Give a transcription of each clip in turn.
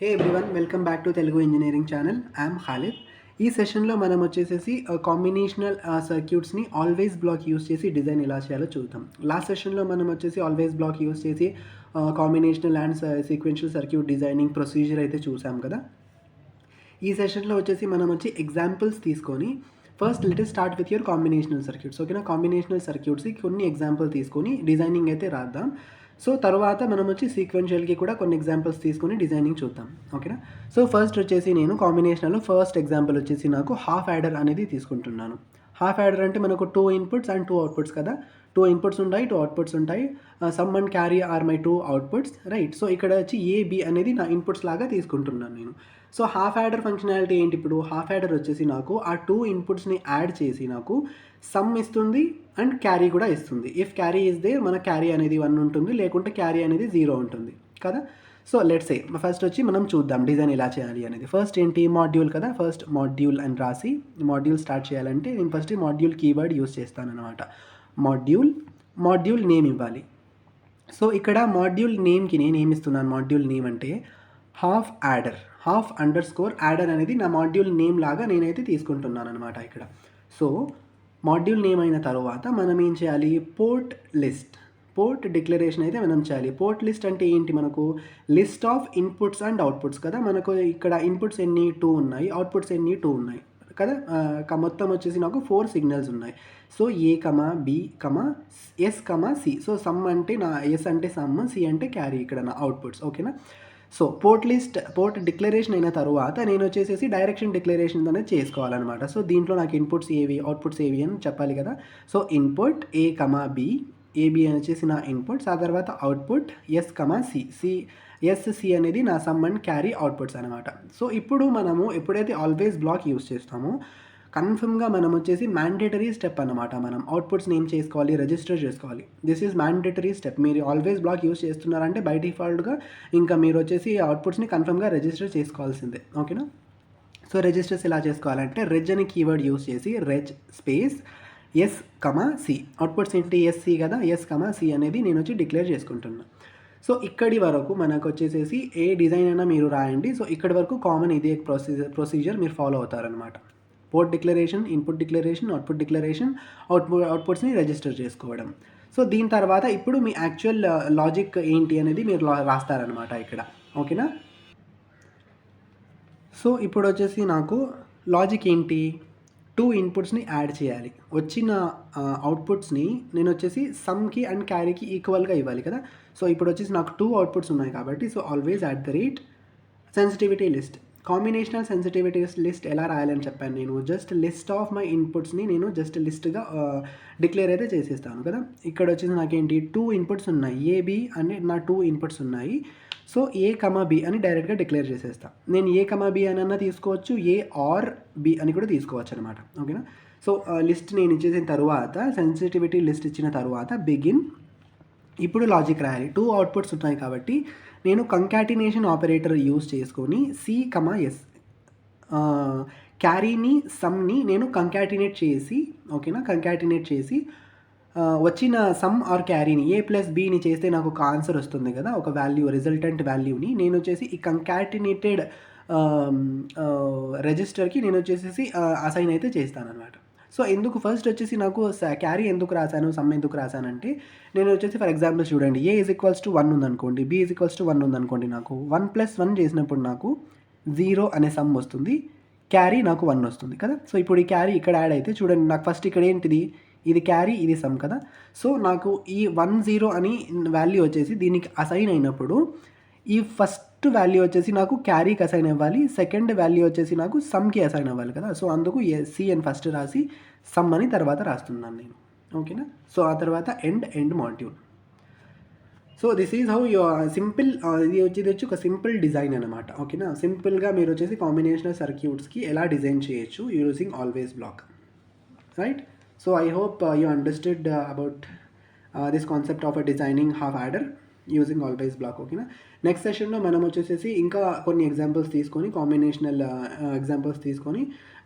Hey everyone, welcome back to Telugu engineering channel. I'm Khalid. ఈ సెషన్లో మనం వచ్చేసేసి కాంబినేషనల్ సర్క్యూట్స్ని ఆల్వేస్ బ్లాక్ యూస్ చేసి డిజైన్ ఎలా చేయాలో చూద్దాం. లాస్ట్ సెషన్లో మనం వచ్చేసి ఆల్వేస్ బ్లాక్ యూస్ చేసి combinational and sequential circuit designing procedure అయితే చూసాం కదా. ఈ సెషన్లో వచ్చేసి మనం ఎగ్జాంపుల్స్ తీసుకొని first let us start with your combinational circuits. ఓకేనా, కాంబినేషనల్ సర్క్యూట్స్కి కొన్ని ఎగ్జాంపుల్ తీసుకొని డిజైనింగ్ అయితే రాద్దాం. సో తర్వాత మనం సీక్వెన్షియల్కి కూడా కొన్ని ఎగ్జాంపుల్స్ తీసుకొని డిజైనింగ్ చూద్దాం. ఓకేనా, సో ఫస్ట్ వచ్చేసి నేను కాంబినేషన్లో ఫస్ట్ ఎగ్జాంపుల్ వచ్చేసి నాకు హాఫ్ యాడర్ అనేది తీసుకుంటున్నాను. హాఫ్ యాడర్ అంటే మనకు 2 ఇన్పుట్స్ అండ్ 2 అవుట్పుట్స్ కదా. 2 ఇన్పుట్స్ ఉంటాయి, 2 అవుట్పుట్స్ ఉంటాయి. Sum and carry are my 2 outputs, right. So ఇక్కడ వచ్చి ఏ బి అనేది నా ఇన్పుట్స్ లాగా తీసుకుంటున్నాను నేను. సో హాఫ్ యాడర్ ఫంక్షనాలిటీ ఏంటి? ఇప్పుడు హాఫ్ యాడర్ వచ్చేసి నాకు ఆ 2 ఇన్పుట్స్ని యాడ్ చేసి నాకు సమ్ ఇస్తుంది అండ్ క్యారీ కూడా ఇస్తుంది. ఇఫ్ క్యారీ ఇస్ దేర్ మన క్యారీ అనేది 1 ఉంటుంది, లేకుంటే క్యారీ అనేది 0 ఉంటుంది కదా. సో లెట్స్ సే ఫస్ట్ వచ్చి మనం చూద్దాం డిజైన్ ఎలా చేయాలి అనేది. ఫస్ట్ ఏంటి, మాడ్యూల్ కదా. ఫస్ట్ మాడ్యూల్ అని రాసి మాడ్యూల్ స్టార్ట్ చేయాలంటే నేను ఫస్ట్ మాడ్యూల్ కీవర్డ్ యూస్ చేస్తాను అనమాట. మాడ్యూల్ నేమ్ ఇవ్వాలి. సో ఇక్కడ మాడ్యూల్ నేమ్కి నేను ఏమి ఇస్తున్నాను, మాడ్యూల్ నేమ్ అంటే హాఫ్ యాడర్ అనేది నా మాడ్యూల్ నేమ్ లాగా నేనైతే తీసుకుంటున్నాను అనమాట ఇక్కడ. సో మాడ్యూల్ నేమ్ అయిన తర్వాత మనం ఏం చేయాలి, పోర్ట్ డిక్లరేషన్ అయితే మనం చేయాలి. పోర్ట్ లిస్ట్ అంటే ఏంటి, మనకు list of inputs and outputs కదా. మనకు ఇక్కడ ఇన్పుట్స్ ఎన్ని 2 ఉన్నాయి, అవుట్పుట్స్ ఎన్ని 2 ఉన్నాయి కదా. మొత్తం వచ్చేసి నాకు 4 సిగ్నల్స్ ఉన్నాయి. సో ఏ కమా బి కమా ఎస్ కమా సి. సో సమ్ అంటే నా ఎస్ అంటే సమ్, సి అంటే క్యారీ ఇక్కడ నా అవుట్పుట్స్. ఓకేనా. సో పోర్ట్ డిక్లరేషన్ అయిన తర్వాత నేను వచ్చేసేసి డైరెక్షన్ డిక్లరేషన్ అనేది చేసుకోవాలన్నమాట. సో దీంట్లో నాకు ఇన్పుట్స్ ఏవి, అవుట్పుట్స్ ఏవి అని చెప్పాలి కదా. సో ఇన్పుట్ ఏ కమా బి, ఏబి అని వచ్చేసి నా ఇన్పుట్స్. ఆ తర్వాత అవుట్పుట్ ఎస్ కమా సి, సి అనేది నా సమ్ అండ్ క్యారీ అవుట్పుట్స్ అనమాట. సో ఇప్పుడు మనము ఎప్పుడైతే ఆల్వేస్ బ్లాక్ యూస్ చేస్తామో కన్ఫర్మ్గా మనం వచ్చేసి మ్యాండేటరీ స్టెప్ అనమాట. మనం అవుట్పుట్స్ని ఏం చేసుకోవాలి, రిజిస్టర్ చేసుకోవాలి. This is mandatory step. మీరు ఆల్వేస్ బ్లాక్ యూస్ చేస్తున్నారంటే బై డిఫాల్ట్గా ఇంకా మీరు వచ్చేసి అవుట్పుట్స్ని కన్ఫర్మ్గా రిజిస్టర్ చేసుకోవాల్సిందే. ఓకేనా. సో రిజిస్టర్స్ ఎలా చేసుకోవాలంటే రెజ్ అని కీవర్డ్ యూస్ చేసి రెజ్ స్పేస్ ఎస్ కమా సి. అవుట్పుట్స్ ఏంటి, ఎస్సి కదా, ఎస్ కమా సి అనేది నేను వచ్చి డిక్లేర్ చేసుకుంటున్నాను. సో ఇక్కడి వరకు మనకు వచ్చేసేసి ఏ డిజైన్ అయినా మీరు రాయండి. సో ఇక్కడి వరకు కామన్ ఇదే ప్రొసీజర్ మీరు ఫాలో అవుతారనమాట. Port declaration, input declaration, output declaration, అవుట్పుట్స్ని రిజిస్టర్ చేసుకోవడం. సో దీని తర్వాత ఇప్పుడు మీ యాక్చువల్ లాజిక్ ఏంటి అనేది మీరు రాస్తారనమాట ఇక్కడ. ఓకేనా. సో ఇప్పుడు వచ్చేసి నాకు లాజిక్ ఏంటి, 2 ఇన్పుట్స్ని యాడ్ చేయాలి. వచ్చిన అవుట్పుట్స్ని నేను వచ్చేసి సమ్కి అండ్ క్యారీకి ఈక్వల్గా ఇవ్వాలి కదా. సో ఇప్పుడు వచ్చేసి నాకు 2 అవుట్పుట్స్ ఉన్నాయి కాబట్టి so always sensitivity list. Combinational sensitivity list ఎలా రాయాలని చెప్పాను నేను. జస్ట్ లిస్ట్ ఆఫ్ మై ఇన్పుట్స్ని నేను జస్ట్ లిస్ట్గా డిక్లేర్ అయితే చేసేస్తాను కదా. ఇక్కడ వచ్చేసి నాకేంటి 2 ఇన్పుట్స్ ఉన్నాయి, ఏబి అని నా 2 ఇన్పుట్స్ ఉన్నాయి. సో ఏ కమా బి అని డైరెక్ట్గా డిక్లేర్ చేసేస్తాను. నేను ఏ కమా బి అని అన్నా తీసుకోవచ్చు, ఏ ఆర్ బి అని కూడా తీసుకోవచ్చు అనమాట. ఓకేనా. సో లిస్ట్ నేను ఇచ్చేసిన తర్వాత సెన్సిటివిటీ లిస్ట్ ఇచ్చిన తర్వాత బిగిన్. ఇప్పుడు లాజిక్ రాయాలి. 2 అవుట్పుట్స్ ఉన్నాయి కాబట్టి నేను కంకాటినేషన్ ఆపరేటర్ యూస్ చేసుకొని సి కమా ఎస్ క్యారీని సమ్ని నేను కంకాటినేట్ చేసి, ఓకేనా, కంకాటినేట్ చేసి వచ్చిన సమ్ ఆర్ క్యారీని ఏ ప్లస్ బిని చేస్తే నాకు ఒక ఆన్సర్ వస్తుంది కదా, ఒక వాల్యూ, రిజల్టెంట్ వాల్యూని నేను వచ్చేసి ఈ కంకాటినేటెడ్ రిజిస్టర్కి నేను వచ్చేసి అసైన్ అయితే చేస్తాను అనమాట. సో ఎందుకు ఫస్ట్ వచ్చేసి నాకు క్యారీ ఎందుకు రాశాను, సమ్ ఎందుకు రాశానంటే నేను వచ్చేసి ఫర్ ఎగ్జాంపుల్ చూడండి, ఏ ఈజ్ ఈక్వల్స్ టు 1 ఉందనుకోండి, బి ఈజ్ ఈక్వల్స్ టు 1 ఉందనుకోండి, నాకు 1 + 1 చేసినప్పుడు నాకు 0 అనే సమ్ వస్తుంది, క్యారీ నాకు 1 వస్తుంది కదా. సో ఇప్పుడు ఈ క్యారీ ఇక్కడ యాడ్ అయితే చూడండి, నాకు ఫస్ట్ ఇక్కడ ఏంటిది, ఇది క్యారీ, ఇది సమ్ కదా. సో నాకు ఈ 1 0 అని వాల్యూ వచ్చేసి దీనికి అసైన్ అయినప్పుడు ఈ ఫస్ట్ వాల్యూ వచ్చేసి నాకు క్యారీకి అసైన్ అవ్వాలి, సెకండ్ వాల్యూ వచ్చేసి నాకు సమ్కి అసైన్ అవ్వాలి కదా. సో అందుకు సి అని ఫస్ట్ రాసి సమ్ అని తర్వాత రాస్తున్నాను నేను. ఓకేనా. సో ఆ తర్వాత end module. So this is how you simple, ఇది వచ్చి ఒక సింపుల్ డిజైన్ అనమాట. ఓకేనా. సింపుల్గా మీరు వచ్చేసి కాంబినేషనల్ సర్క్యూట్స్కి ఎలా డిజైన్ చేయొచ్చు using always black, right. So I hope you understood about this concept of designing half adder using always black. ఓకేనా. నెక్స్ట్ సెషన్లో మనం వచ్చేసి ఇంకా కొన్ని ఎగ్జాంపుల్స్ తీసుకొని కాంబినేషనల్ ఎగ్జాంపుల్స్ తీసుకొని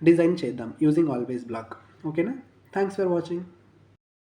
డిజైన్ చేద్దాం యూజింగ్ ఆల్వేస్ బ్లాక్. ఓకేనా. Thanks for watching.